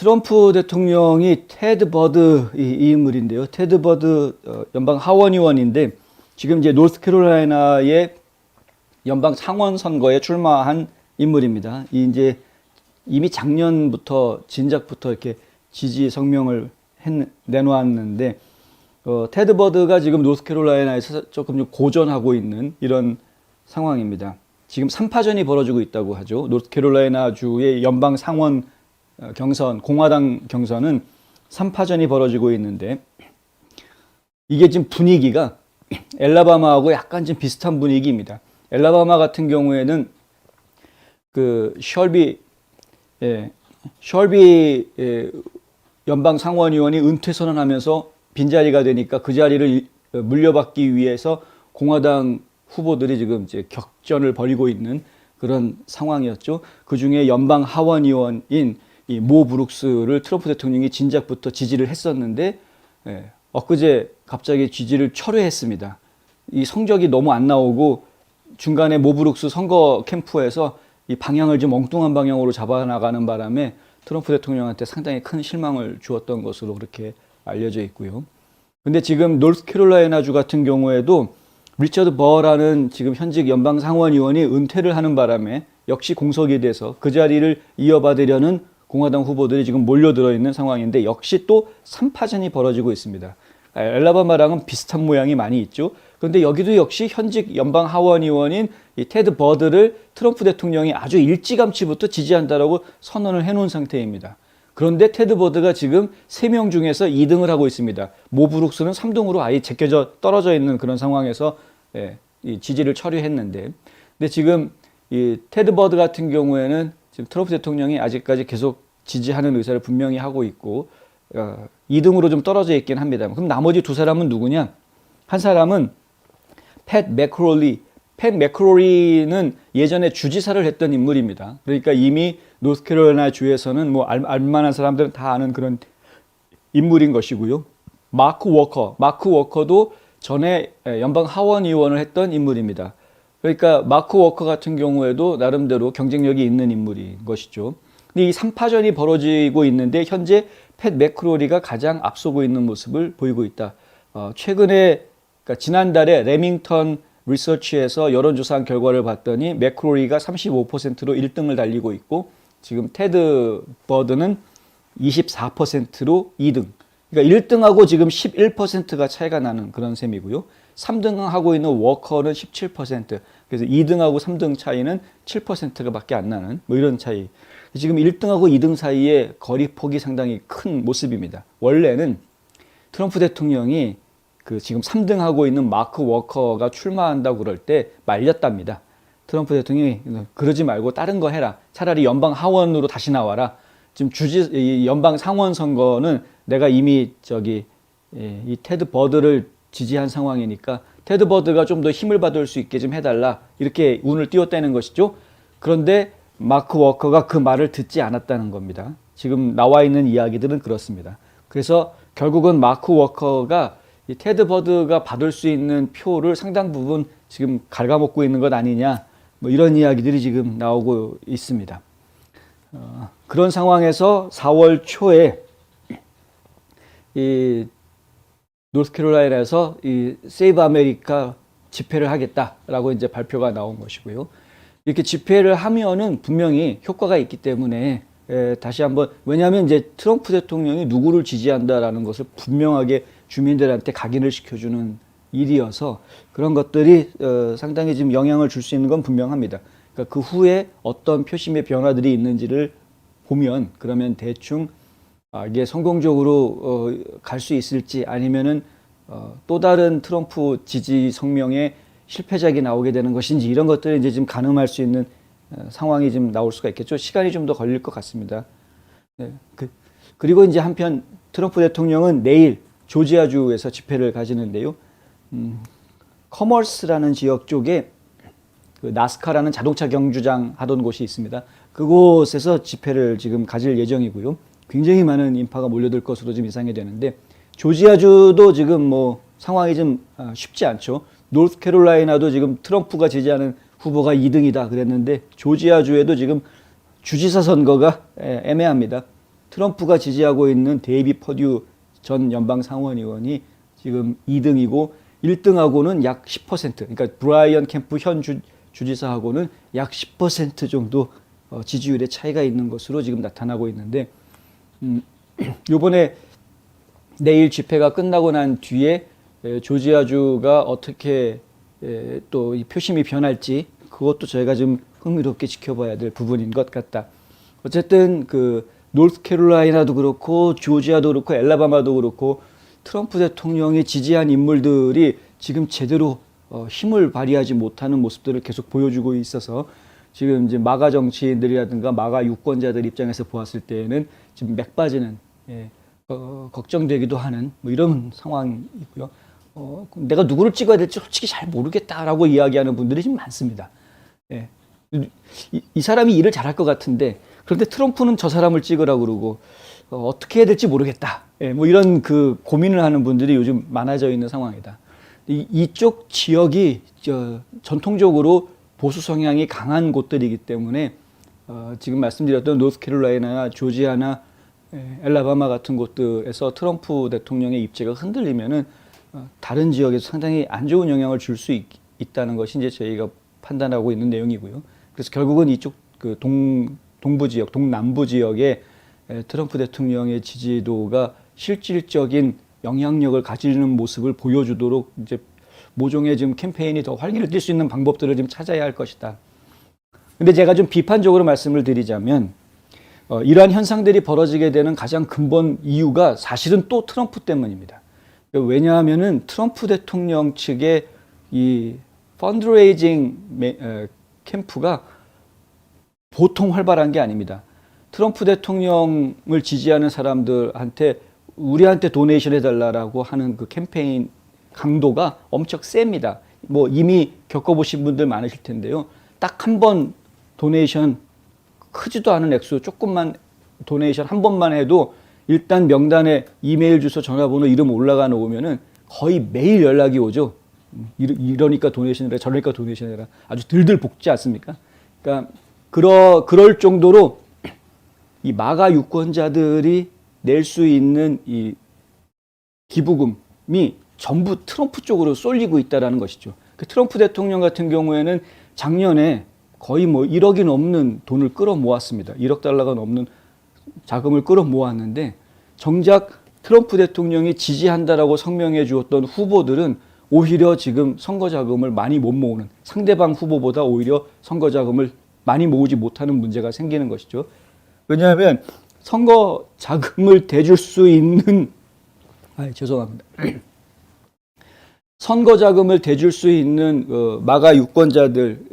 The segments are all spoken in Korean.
트럼프 대통령이 테드 버드 이 인물인데요. 테드 버드 연방 하원 의원인데 지금 이제 노스캐롤라이나의 연방 상원 선거에 출마한 인물입니다. 이제 이미 작년부터 진작부터 이렇게 지지 성명을 내놓았는데 테드 버드가 지금 노스캐롤라이나에서 조금 좀 고전하고 있는 이런 상황입니다. 지금 3파전이 벌어지고 있다고 하죠. 노스캐롤라이나 주의 연방 상원 경선, 공화당 경선은 3파전이 벌어지고 있는데 이게 지금 분위기가 엘라바마하고 약간 좀 비슷한 분위기입니다. 엘라바마 같은 경우에는 그 셜비 연방 상원의원이 은퇴 선언하면서 빈자리가 되니까 그 자리를 물려받기 위해서 공화당 후보들이 지금 이제 격전을 벌이고 있는 그런 상황이었죠. 그 중에 연방 하원 의원인 이 모 브룩스를 트럼프 대통령이 진작부터 지지를 했었는데 엊그제 갑자기 지지를 철회했습니다. 이 성적이 너무 안 나오고 중간에 모 브룩스 선거 캠프에서 이 방향을 좀 엉뚱한 방향으로 잡아나가는 바람에 트럼프 대통령한테 상당히 큰 실망을 주었던 것으로 그렇게 알려져 있고요. 근데 지금 노스캐롤라이나주 같은 경우에도 리처드 버라는 지금 현직 연방 상원 의원이 은퇴를 하는 바람에 역시 공석이 돼서 그 자리를 이어받으려는 공화당 후보들이 지금 몰려들어 있는 상황인데 역시 또 3파전이 벌어지고 있습니다. 엘라바마랑은 비슷한 모양이 많이 있죠. 그런데 여기도 역시 현직 연방 하원 의원인 이 테드 버드를 트럼프 대통령이 아주 일찌감치부터 지지한다라고 선언을 해놓은 상태입니다. 그런데 테드 버드가 지금 3명 중에서 2등을 하고 있습니다. 모 브룩스는 3등으로 아예 제껴져 떨어져 있는 그런 상황에서 이 지지를 처리했는데, 근데 지금 이 테드 버드 같은 경우에는 지금 트럼프 대통령이 아직까지 계속 지지하는 의사를 분명히 하고 있고 2등으로 좀 떨어져 있긴 합니다. 그럼 나머지 두 사람은 누구냐? 한 사람은 팻 매크롤리. 팻 매크롤리는 예전에 주지사를 했던 인물입니다. 그러니까 이미 노스캐롤라이나 주에서는 뭐 알만한 사람들은 다 아는 그런 인물인 것이고요. 마크 워커도 전에 연방 하원 의원을 했던 인물입니다. 그러니까 마크 워커 같은 경우에도 나름대로 경쟁력이 있는 인물인 것이죠. 근데 이 3파전이 벌어지고 있는데 현재 팻 매크롤리가 가장 앞서고 있는 모습을 보이고 있다. 최근에 그러니까 지난달에 레밍턴 리서치에서 여론조사한 결과를 봤더니 매크롤리가 35%로 1등을 달리고 있고 지금 테드 버드는 24%로 2등. 그러니까 1등하고 지금 11%가 차이가 나는 그런 셈이고요. 3등하고 있는 워커는 17%. 그래서 2등하고 3등 차이는 7%가 밖에 안 나는 뭐 이런 차이. 지금 1등하고 2등 사이에 거리폭이 상당히 큰 모습입니다. 원래는 트럼프 대통령이 그 지금 3등하고 있는 마크 워커가 출마한다고 그럴 때 말렸답니다. 트럼프 대통령이 그러지 말고 다른 거 해라. 차라리 연방 하원으로 다시 나와라. 지금 연방 상원 선거는 내가 이미 이 테드 버드를 지지한 상황이니까 테드 버드가 좀 더 힘을 받을 수 있게 좀 해달라. 이렇게 운을 띄웠다는 것이죠. 그런데 마크 워커가 그 말을 듣지 않았다는 겁니다. 지금 나와 있는 이야기들은 그렇습니다. 그래서 결국은 마크 워커가 이 테드 버드가 받을 수 있는 표를 상당 부분 지금 갉아먹고 있는 것 아니냐. 뭐 이런 이야기들이 지금 나오고 있습니다. 그런 상황에서 4월 초에 이 노스캐롤라이나에서 이 세이브 아메리카 집회를 하겠다라고 이제 발표가 나온 것이고요. 이렇게 집회를 하면은 분명히 효과가 있기 때문에 다시 한번 왜냐하면 이제 트럼프 대통령이 누구를 지지한다라는 것을 분명하게 주민들한테 각인을 시켜주는 일이어서 그런 것들이 상당히 지금 영향을 줄 수 있는 건 분명합니다. 그러니까 그 후에 어떤 표심의 변화들이 있는지를 보면 그러면 대충 이게 성공적으로 갈 수 있을지 아니면은 또 다른 트럼프 지지 성명에 실패작이 나오게 되는 것인지 이런 것들을 이제 좀 가늠할 수 있는 상황이 좀 나올 수가 있겠죠. 시간이 좀 더 걸릴 것 같습니다. 네. 그리고 이제 한편 트럼프 대통령은 내일 조지아주에서 집회를 가지는데요. 커머스라는 지역 쪽에 그 나스카라는 자동차 경주장 하던 곳이 있습니다. 그곳에서 집회를 지금 가질 예정이고요. 굉장히 많은 인파가 몰려들 것으로 좀 예상이 되는데 조지아주도 지금 뭐 상황이 좀 쉽지 않죠. 노스캐롤라이나도 지금 트럼프가 지지하는 후보가 2등이다 그랬는데 조지아주에도 지금 주지사 선거가 애매합니다. 트럼프가 지지하고 있는 데이비 퍼듀 전 연방 상원의원이 지금 2등이고 1등하고는 약 10%, 그러니까 브라이언 캠프 현 주지사하고는 약 10% 정도 지지율의 차이가 있는 것으로 지금 나타나고 있는데, 요번에 내일 집회가 끝나고 난 뒤에 조지아주가 어떻게 또 이 표심이 변할지, 그것도 저희가 좀 흥미롭게 지켜봐야 될 부분인 것 같다. 어쨌든 그 노스캐롤라이나도 그렇고 조지아도 그렇고 엘라바마도 그렇고 트럼프 대통령이 지지한 인물들이 지금 제대로 힘을 발휘하지 못하는 모습들을 계속 보여주고 있어서 지금 이제 마가 정치인들이라든가 마가 유권자들 입장에서 보았을 때에는 지금 맥 빠지는, 걱정되기도 하는 뭐 이런 상황이고요. 내가 누구를 찍어야 될지 솔직히 잘 모르겠다라고 이야기하는 분들이 좀 많습니다. 예. 이 사람이 일을 잘할 것 같은데, 그런데 트럼프는 저 사람을 찍으라고 그러고 어떻게 해야 될지 모르겠다. 예, 뭐 이런 그 고민을 하는 분들이 요즘 많아져 있는 상황이다. 이쪽 지역이 전통적으로 보수 성향이 강한 곳들이기 때문에 지금 말씀드렸던 노스캐롤라이나나 조지아나 엘라바마 같은 곳들에서 트럼프 대통령의 입지가 흔들리면은 다른 지역에서 상당히 안 좋은 영향을 줄 수 있다는 것이 이제 저희가 판단하고 있는 내용이고요. 그래서 결국은 이쪽 그 동부 지역, 동남부 지역에 트럼프 대통령의 지지도가 실질적인 영향력을 가지는 모습을 보여주도록 이제 모종의 지금 캠페인이 더 활기를 띨 수 있는 방법들을 좀 찾아야 할 것이다. 근데 제가 좀 비판적으로 말씀을 드리자면, 이러한 현상들이 벌어지게 되는 가장 근본 이유가 사실은 또 트럼프 때문입니다. 왜냐하면은 트럼프 대통령 측의 이 펀드레이징 캠프가 보통 활발한 게 아닙니다. 트럼프 대통령을 지지하는 사람들한테 우리한테 도네이션 해달라고 하는 그 캠페인 강도가 엄청 셉니다. 뭐 이미 겪어보신 분들 많으실 텐데요. 딱 한 번 도네이션, 크지도 않은 액수, 조금만 도네이션 한 번만 해도 일단 명단에 이메일 주소, 전화번호, 이름 올라가 놓으면은 거의 매일 연락이 오죠. 이러니까 도네이션 해라, 저러니까 도네이션 해라. 아주 들들 볶지 않습니까? 그러니까 그럴 정도로 이 마가 유권자들이 낼 수 있는 이 기부금이 전부 트럼프 쪽으로 쏠리고 있다는 것이죠. 그 트럼프 대통령 같은 경우에는 작년에 거의 뭐 1억이 넘는 돈을 끌어모았습니다. 1억 달러가 넘는 자금을 끌어모았는데, 정작 트럼프 대통령이 지지한다라고 성명해 주었던 후보들은 오히려 지금 선거 자금을 많이 못 모으는, 상대방 후보보다 오히려 선거 자금을 많이 모으지 못하는 문제가 생기는 것이죠. 왜냐하면 선거 자금을 대줄 수 있는, 죄송합니다. 선거 자금을 대줄 수 있는 마가 유권자들,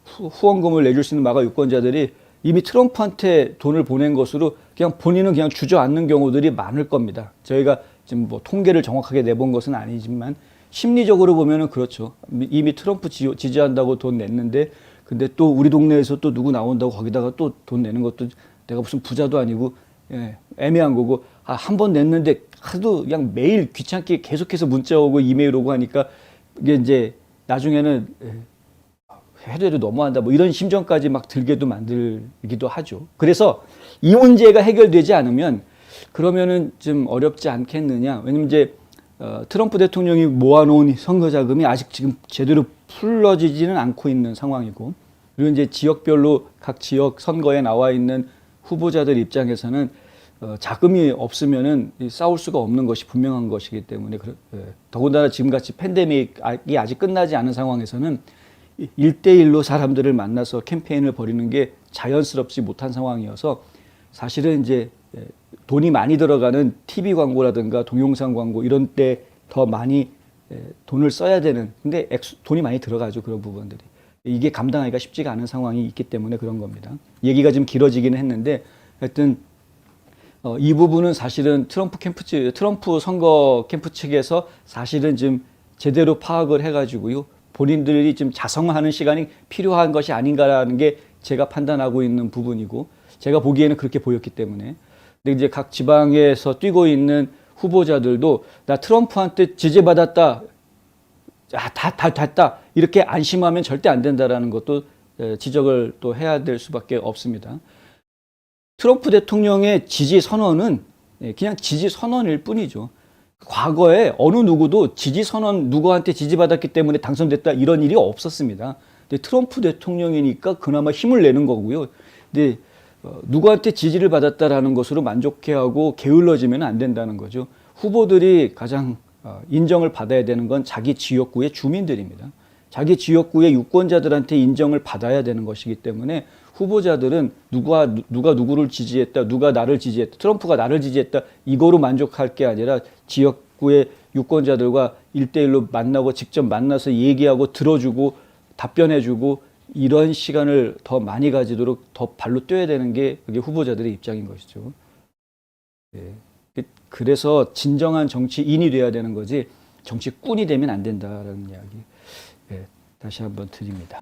후원금을 내줄 수 있는 마가 유권자들이 이미 트럼프한테 돈을 보낸 것으로 그냥 본인은 그냥 주저앉는 경우들이 많을 겁니다. 저희가 지금 뭐 통계를 정확하게 내본 것은 아니지만 심리적으로 보면은 그렇죠. 이미 트럼프 지지한다고 돈 냈는데, 근데 또 우리 동네에서 또 누구 나온다고 거기다가 또 돈 내는 것도 내가 무슨 부자도 아니고, 애매한 거고, 한 번 냈는데 하도 그냥 매일 귀찮게 계속해서 문자 오고 이메일 오고 하니까 이게 이제 나중에는 해도 너무한다, 뭐 이런 심정까지 막 들게도 만들기도 하죠. 그래서 이 문제가 해결되지 않으면 그러면은 좀 어렵지 않겠느냐. 왜냐면 이제 트럼프 대통령이 모아놓은 선거 자금이 아직 지금 제대로 풀러지지는 않고 있는 상황이고, 그리고 이제 지역별로 각 지역 선거에 나와 있는 후보자들 입장에서는 자금이 없으면은 싸울 수가 없는 것이 분명한 것이기 때문에, 더군다나 지금같이 팬데믹이 아직 끝나지 않은 상황에서는 1대1로 사람들을 만나서 캠페인을 벌이는 게 자연스럽지 못한 상황이어서, 사실은 이제 돈이 많이 들어가는 TV 광고라든가 동영상 광고 이런 때 더 많이 돈을 써야 되는, 근데 돈이 많이 들어가죠. 그런 부분들이. 이게 감당하기가 쉽지가 않은 상황이 있기 때문에 그런 겁니다. 얘기가 좀 길어지기는 했는데, 하여튼 이 부분은 사실은 트럼프 선거 캠프 측에서 사실은 좀 제대로 파악을 해가지고요, 본인들이 좀 자성하는 시간이 필요한 것이 아닌가라는 게 제가 판단하고 있는 부분이고, 제가 보기에는 그렇게 보였기 때문에. 근데 이제 각 지방에서 뛰고 있는 후보자들도 나 트럼프한테 지지받았다, 다 됐다, 이렇게 안심하면 절대 안 된다라는 것도 지적을 또 해야 될 수밖에 없습니다. 트럼프 대통령의 지지 선언은 그냥 지지 선언일 뿐이죠. 과거에 어느 누구도 지지 선언 누구한테 지지받았기 때문에 당선됐다 이런 일이 없었습니다. 근데 트럼프 대통령이니까 그나마 힘을 내는 거고요. 근데 누구한테 지지를 받았다라는 것으로 만족해하고 게을러지면 안 된다는 거죠. 후보들이 가장 인정을 받아야 되는 건 자기 지역구의 주민들입니다. 자기 지역구의 유권자들한테 인정을 받아야 되는 것이기 때문에 후보자들은 누가 누구를 지지했다, 누가 나를 지지했다, 트럼프가 나를 지지했다 이거로 만족할 게 아니라 지역구의 유권자들과 1대1로 만나고 직접 만나서 얘기하고 들어주고 답변해주고 이런 시간을 더 많이 가지도록 더 발로 뛰어야 되는 게 그게 후보자들의 입장인 것이죠. 예. 그래서 진정한 정치인이 돼야 되는 거지 정치꾼이 되면 안 된다라는 이야기 다시 한번 드립니다.